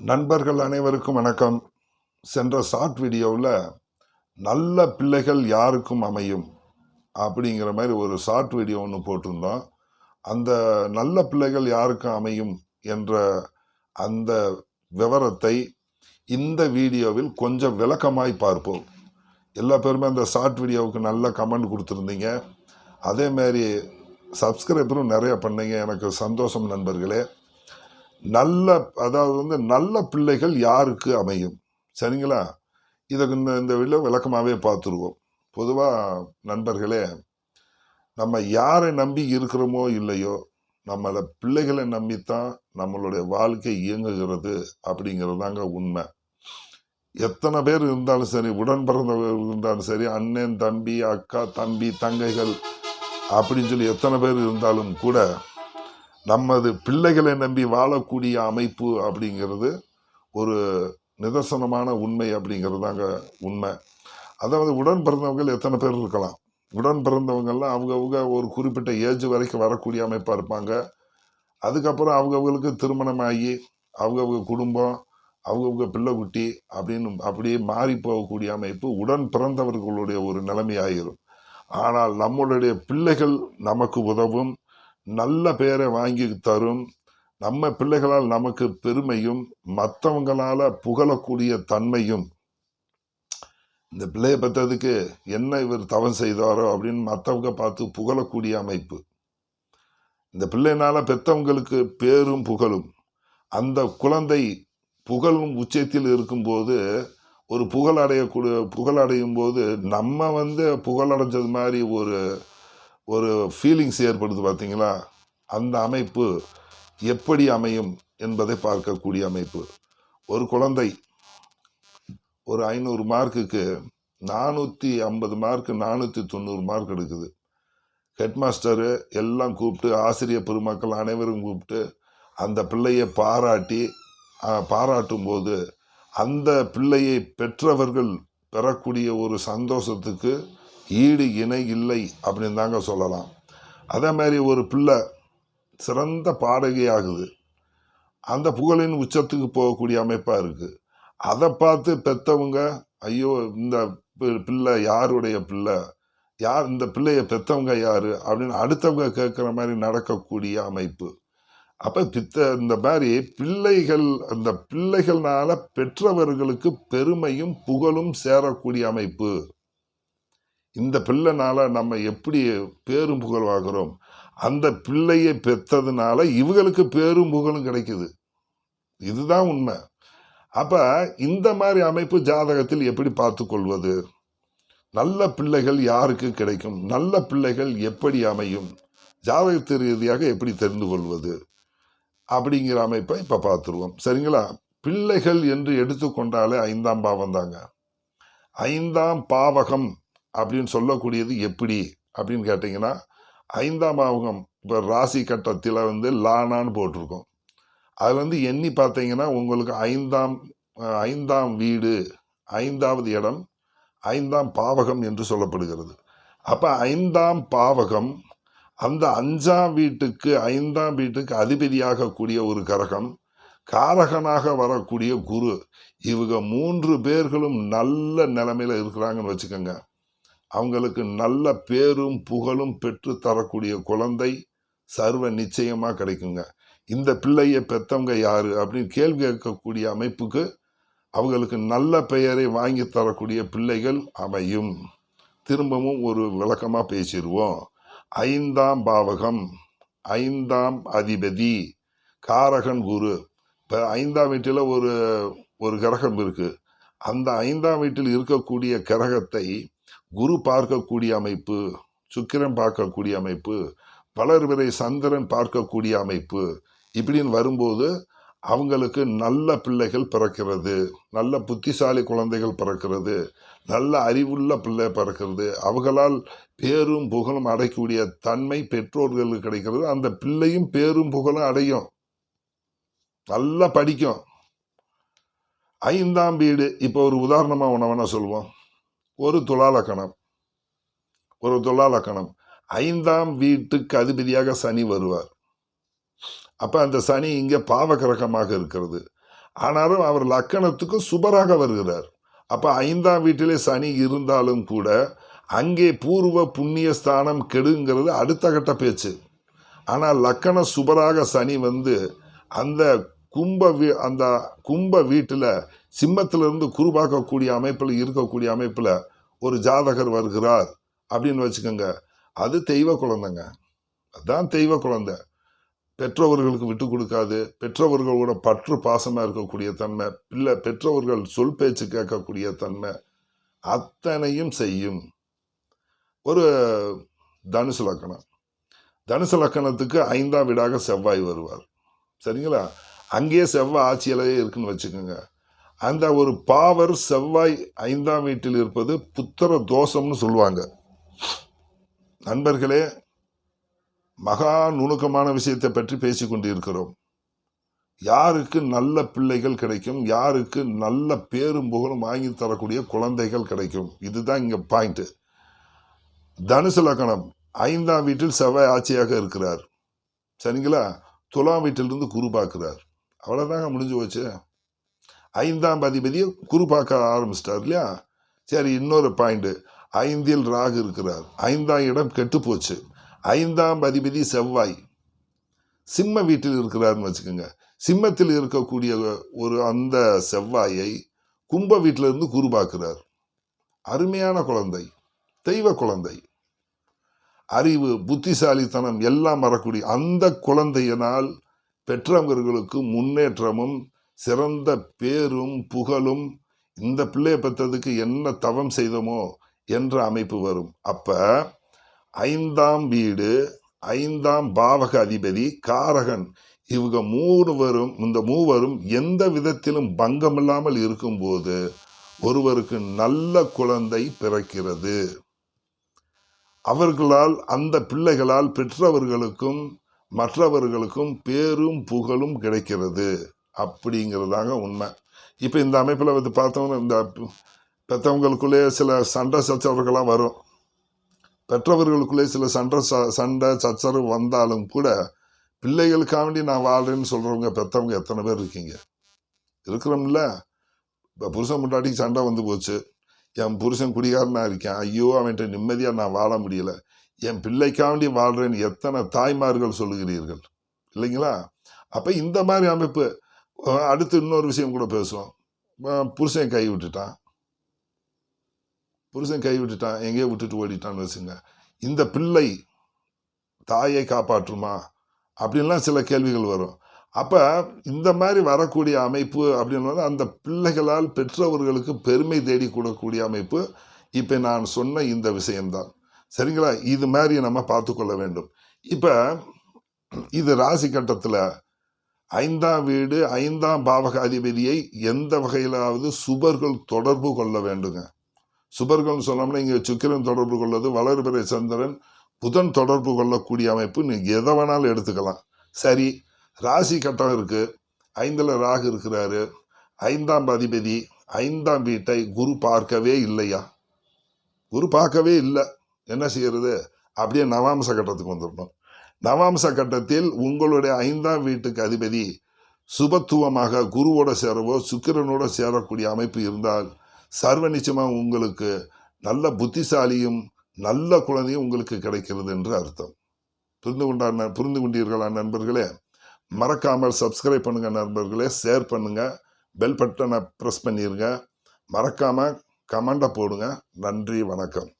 நண்பர்கள் அனைவருக்கும் வணக்கம். சென்ற ஷார்ட் வீடியோவில் நல்ல பிள்ளைகள் யாருக்கும் அமையும் அப்படிங்கிற மாதிரி ஒரு ஷார்ட் வீடியோ ஒன்று போட்டிருந்தோம். அந்த நல்ல பிள்ளைகள் யாருக்கும் அமையும் என்ற அந்த விவரத்தை இந்த வீடியோவில் கொஞ்சம் விளக்கமாய் பார்ப்போம். எல்லா பேருமே அந்த ஷார்ட் வீடியோவுக்கு நல்ல கமெண்ட் கொடுத்துருந்தீங்க. அதே மாதிரி சப்ஸ்கிரைபரும் நிறைய பண்ணீங்க. எனக்கு சந்தோஷம் நண்பர்களே. நல்ல பிள்ளைகள் யாருக்கு அமையும், சரிங்களா? இதுக்கு இந்த வீடியோ விளக்கமாகவே பார்த்துருவோம். பொதுவாக நண்பர்களே, நம்ம யாரை நம்பி இருக்கிறோமோ இல்லையோ, நம்மளை பிள்ளைகளை நம்பித்தான் நம்மளுடைய வாழ்க்கை இயங்குகிறது அப்படிங்கிறது தாங்க உண்மை. எத்தனை பேர் இருந்தாலும் சரி, உடன் பிறந்தவர்கள் இருந்தாலும் சரி, அண்ணன் தம்பி அக்கா தம்பி தங்கைகள் அப்படின்னு சொல்லி எத்தனை பேர் இருந்தாலும் கூட நமது பிள்ளைகளை நம்பி வாழக்கூடிய அமைப்பு அப்படிங்கிறது ஒரு நிதர்சனமான உண்மை அப்படிங்கிறது தாங்க உண்மை. அதாவது உடன் பிறந்தவர்கள் எத்தனை பேர் இருக்கலாம். உடன் பிறந்தவங்கள்லாம் அவங்கவுங்க ஒரு குறிப்பிட்ட ஏஜ் வரைக்கும் வரக்கூடிய அமைப்பாக இருப்பாங்க. அதுக்கப்புறம் அவங்கவுங்களுக்கு திருமணமாகி அவங்கவுங்க குடும்பம், அவங்கவுங்க பிள்ளை குட்டி அப்படின்னு அப்படியே மாறி போகக்கூடிய அமைப்பு உடன் பிறந்தவர்களுடைய ஒரு நிலைமையாயிரும். ஆனால் நம்மளுடைய பிள்ளைகள் நமக்கு உதவும், நல்ல பெயரை வாங்கி தரும், நம்ம பிள்ளைகளால் நமக்கு பெருமையும், மற்றவங்களால புகழக்கூடிய தன்மையும், இந்த பிள்ளையை பெற்றதுக்கு என்ன இவர் தவம் செய்தாரோ அப்படின்னு மற்றவங்க பார்த்து புகழக்கூடிய அமைப்பு. இந்த பிள்ளைனால பெற்றவங்களுக்கு பேரும் புகழும். அந்த குழந்தை புகழும் உச்சத்தில் இருக்கும்போது ஒரு புகழடையும் போது நம்ம புகழடைஞ்சது மாதிரி ஒரு ஃபீலிங்ஸ் ஏற்படுது பார்த்தீங்களா? அந்த அமைப்பு எப்படி அமையும் என்பதை பார்க்கக்கூடிய அமைப்பு. ஒரு குழந்தை ஒரு 500 மார்க்குக்கு 450 மார்க் 490 மார்க் எடுக்குது. ஹெட்மாஸ்டரு எல்லாம் கூப்பிட்டு, ஆசிரியர் பெருமக்கள் அனைவரும் கூப்பிட்டு அந்த பிள்ளையை பாராட்டும் போது அந்த பிள்ளையை பெற்றவர்கள் பெறக்கூடிய ஒரு சந்தோஷத்துக்கு ஈடு இணை இல்லை அப்படின்னு தாங்க சொல்லலாம். அதே மாதிரி ஒரு பிள்ளை சிறந்த பாடகி ஆகுது, அந்த புகழின் உச்சத்துக்கு போகக்கூடிய அமைப்பாக இருக்குது. அதை பார்த்து பெற்றவங்க, ஐயோ இந்த பிள்ளை யாருடைய பிள்ளை, யார் இந்த பிள்ளையை பெற்றவங்க யார் அப்படின்னு அடுத்தவங்க கேட்குற மாதிரி நடக்கக்கூடிய அமைப்பு. அப்போ இந்த மாதிரி அந்த பிள்ளைகள்னால பெற்றவர்களுக்கு பெருமையும் புகழும் சேரக்கூடிய அமைப்பு. இந்த பிள்ளைனால நம்ம எப்படி பேரும் புகழ் வாங்குறோம், அந்த பிள்ளையை பெற்றதுனால இவங்களுக்கு பேரும் புகழும் கிடைக்குது. இதுதான் உண்மை. அப்ப இந்த மாதிரி அமைப்பு ஜாதகத்தில் எப்படி பார்த்து கொள்வது? நல்ல பிள்ளைகள் யாருக்கு கிடைக்கும், நல்ல பிள்ளைகள் எப்படி அமையும், ஜாதகத்து ரீதியாக எப்படி தெரிந்து கொள்வது அப்படிங்கிற அமைப்பை இப்ப பார்த்துருவோம், சரிங்களா? பிள்ளைகள் என்று எடுத்துக்கொண்டாலே 5ஆம் பாவம் தாங்க. 5ஆம் பாவகம் அப்படின்னு சொல்லக்கூடியது எப்படி அப்படின்னு கேட்டிங்கன்னா, 5ஆம் பாவகம் இப்போ ராசி கட்டத்தில் லானான்னு போட்டிருக்கோம். அதில் எண்ணி பார்த்தீங்கன்னா உங்களுக்கு ஐந்தாம் வீடு, 5வது இடம் 5ஆம் பாவகம் என்று சொல்லப்படுகிறது. அப்போ 5ஆம் பாவகம் அந்த 5ஆம் வீட்டுக்கு அதிபதியாக கூடிய ஒரு கிரகம், காரகனாக வரக்கூடிய குரு. இவங்க 3 பேர்களும் நல்ல நிலைமையில இருக்கிறாங்கன்னு வச்சுக்கோங்க. அவங்களுக்கு நல்ல பேரும் புகழும் பெற்று தரக்கூடிய குழந்தை சர்வ நிச்சயமாக கிடைக்குங்க. இந்த பிள்ளையை பெற்றவங்க யாரு அப்படின்னு கேள்வி கேட்கக்கூடிய அமைப்புக்கு அவங்களுக்கு நல்ல பெயரை வாங்கி தரக்கூடிய பிள்ளைகள் அமையும். திரும்பவும் ஒரு விளக்கமாக பேசிடுவோம். 5ஆம் பாவகம், 5ஆம் அதிபதி, காரகன் குரு. இப்போ 5ஆம் வீட்டில் ஒரு கிரகம் இருக்கு. அந்த 5ஆம் வீட்டில் இருக்கக்கூடிய கிரகத்தை குரு பார்க்கக்கூடிய அமைப்பு, சுக்கிரன் பார்க்கக்கூடிய அமைப்பு, வளர்விரை சந்திரன் பார்க்கக்கூடிய அமைப்பு. இப்படின்னு வரும்போது அவங்களுக்கு நல்ல பிள்ளைகள் பிறக்கிறது, நல்ல புத்திசாலி குழந்தைகள் பிறக்கிறது, நல்ல அறிவுள்ள பிள்ளை பிறக்கிறது. அவங்களால் பேரும் புகழும் அடையக்கூடிய தன்மை பெற்றோர்களுக்கு கிடைக்கிறது. அந்த பிள்ளையும் பேரும் புகழும் அடையும், நல்லா படிக்கும். 5ஆம் வீடு இப்போ ஒரு உதாரணமாக உணவனா சொல்லுவோம். ஒரு துலாலக்கணம் 5ஆம் வீட்டுக்கு அதிபதியாக சனி வருவார். அப்ப அந்த சனி இங்க பாவ கிரகமாக இருக்கிறது. ஆனாலும் அவர் லக்கணத்துக்கு சுபராக வருகிறார். அப்ப 5ஆம் வீட்டிலே சனி இருந்தாலும் கூட அங்கே பூர்வ புண்ணிய ஸ்தானம் கெடுங்கிறது அடுத்த கட்ட பேச்சு. ஆனால் லக்கண சுபராக சனி வந்து அந்த அந்த கும்ப வீட்டில் சிம்மத்திலிருந்து குரு பார்க்கக்கூடிய அமைப்பில் இருக்கக்கூடிய அமைப்பில் ஒரு ஜாதகர் வருகிறார் அப்படின்னு வச்சுக்கோங்க, அது தெய்வ குழந்தைங்க. அதுதான் தெய்வ குழந்தை. பெற்றோர்களுக்கு விட்டு கொடுக்காது, பெற்றோர்களோட பற்று பாசமாக இருக்கக்கூடிய தன்மை, பெற்றோர்கள் சொல் பேச்சு கேட்கக்கூடிய தன்மை, அத்தனையும் செய்யும். ஒரு தனுசு லக்கணம். தனுசு லக்கணத்துக்கு 5ஆம் வீடாக செவ்வாய் வருவார். சரிங்களா? அங்கேயே செவ்வாய் ஆட்சியிலேயே இருக்குன்னு வச்சுக்கோங்க. அந்த ஒரு பாவர் செவ்வாய் 5ஆம் வீட்டில் இருப்பது புத்திர தோஷம்னு சொல்லுவாங்க. நண்பர்களே, மகா நுணுக்கமான விஷயத்தை பற்றி பேசிக்கொண்டு இருக்கிறோம். யாருக்கு நல்ல பிள்ளைகள் கிடைக்கும், யாருக்கு நல்ல பேரும் புகழும் வாங்கி தரக்கூடிய குழந்தைகள் கிடைக்கும், இதுதான் இங்க பாயிண்ட். தனுசு லக்கணம் 5ஆம் வீட்டில் செவ்வாய் ஆட்சியாக இருக்கிறார். சரிங்களா? துலாம் வீட்டிலிருந்து குரு பார்க்கிறார். அவ்வளோதாங்க, முடிஞ்சு போச்சு. 5ஆம் அதிபதியை குரு பார்க்க ஆரம்பிச்சிட்டார் இல்லையா? சரி, இன்னொரு பாயிண்ட். 5இல் ராகு இருக்கிறார். 5ஆம் இடம் கெட்டு போச்சு. 5ஆம் அதிபதி செவ்வாய் சிம்ம வீட்டில் இருக்கிறார்னு வச்சுக்கோங்க. சிம்மத்தில் இருக்கக்கூடிய ஒரு அந்த செவ்வாயை கும்ப வீட்டிலிருந்து குரு பார்க்கிறார். அருமையான குழந்தை, தெய்வ குழந்தை, அறிவு, புத்திசாலித்தனம் எல்லாம் வரக்கூடிய அந்த குழந்தையினால் பெற்றவர்களுக்கு முன்னேற்றமும் சிறந்த பேரும் புகழும், இந்த பிள்ளையை பெற்றதுக்கு என்ன தவம் செய்தோமோ என்ற அமைப்பு வரும். அப்ப 5ஆம் வீடு, 5ஆம் பாவக அதிபதி, காரகன், இவங்க இந்த மூவரும் எந்த விதத்திலும் பங்கமில்லாமல் இருக்கும்போது ஒருவருக்கு நல்ல குழந்தை பிறக்கிறது. அவர்களால், அந்த பிள்ளைகளால் பெற்றவர்களுக்கும் மற்றவர்களுக்கும் பேரும் புகழும் கிடைக்கிறது. அப்படிங்கிறதாங்க உண்மை. இப்போ இந்த அமைப்பில் வந்து பார்த்தோம்னா, இந்த பெற்றவங்களுக்குள்ளே சில சண்டை சச்சரவுகள்லாம் வரும். பெற்றவர்களுக்குள்ளே சில சண்டை சச்சரவு வந்தாலும் கூட பிள்ளைகளுக்காண்டி நான் வாழ்றேன்னு சொல்கிறவங்க பெற்றவங்க எத்தனை பேர் இருக்கீங்க? இருக்கிறோம்ல. இப்போ புருஷன் முன்னாடி சண்டை வந்து போச்சு, என் புருஷன் குடிகாரனா இருக்கேன், ஐயோ அவன்கிட்ட நிம்மதியாக நான் வாழ முடியல, என் பிள்ளைக்காண்டி வாழ்றேன்னு எத்தனை தாய்மார்கள் சொல்லுகிறீர்கள் இல்லைங்களா? அப்போ இந்த மாதிரி அமைப்பு. அடுத்து இன்னொரு விஷயம் கூட பேசுவோம். புருஷன் கை விட்டுட்டான், எங்கேயோ விட்டுட்டு ஓடிட்டான்னு வச்சுங்க. இந்த பிள்ளை தாயை காப்பாற்றுமா அப்படின்லாம் சில கேள்விகள் வரும். அப்போ இந்த மாதிரி வரக்கூடிய அமைப்பு அப்படின்றது அந்த பிள்ளைகளால் பெற்றவர்களுக்கு பெருமை தேடி கூடக்கூடிய அமைப்பு. இப்போ நான் சொன்ன இந்த விஷயம்தான். சரிங்களா? இது மாதிரி நம்ம பார்த்து கொள்ள வேண்டும். இப்போ இது ராசி கட்டத்தில் 5ஆம் வீடு, 5ஆம் பாவக அதிபதியை எந்த வகையிலாவது சுபர்கள் தொடர்பு கொள்ள வேண்டுங்க. சுபர்கள் சொன்னோம்னா இங்கே சுக்கிரன் தொடர்பு கொள்வது, வளர்பிறை சந்திரன், புதன் தொடர்பு கொள்ளக்கூடிய அமைப்பு. நீங்கள் எதை வேணாலும் எடுத்துக்கலாம். சரி, ராசி கட்டம் இருக்கு, 5ல் ராகு இருக்கிறாரு, 5ஆம் அதிபதி 5ஆம் வீட்டை குரு பார்க்கவே இல்லையா? குரு பார்க்கவே இல்லை. என்ன செய்யறது? அப்படியே நவாம்ச கட்டத்துக்கு வந்துடணும். நவாம்ச கட்டத்தில் உங்களுடைய 5ஆம் வீட்டுக்கு அதிபதி சுபத்துவமாக குருவோட சேரவோ சுக்கிரனோட சேரக்கூடிய அமைப்பு இருந்தால் சர்வ நிச்சயமாக உங்களுக்கு நல்ல புத்திசாலியும் நல்ல குழந்தையும் உங்களுக்கு கிடைக்கிறது என்று அர்த்தம். புரிந்து கொண்டீர்களா நண்பர்களே? மறக்காமல் சப்ஸ்கிரைப் பண்ணுங்க நண்பர்களே, ஷேர் பண்ணுங்க, பெல் பட்டனை ப்ரெஸ் பண்ணிடுங்க, மறக்காம கமெண்டை போடுங்க. நன்றி, வணக்கம்.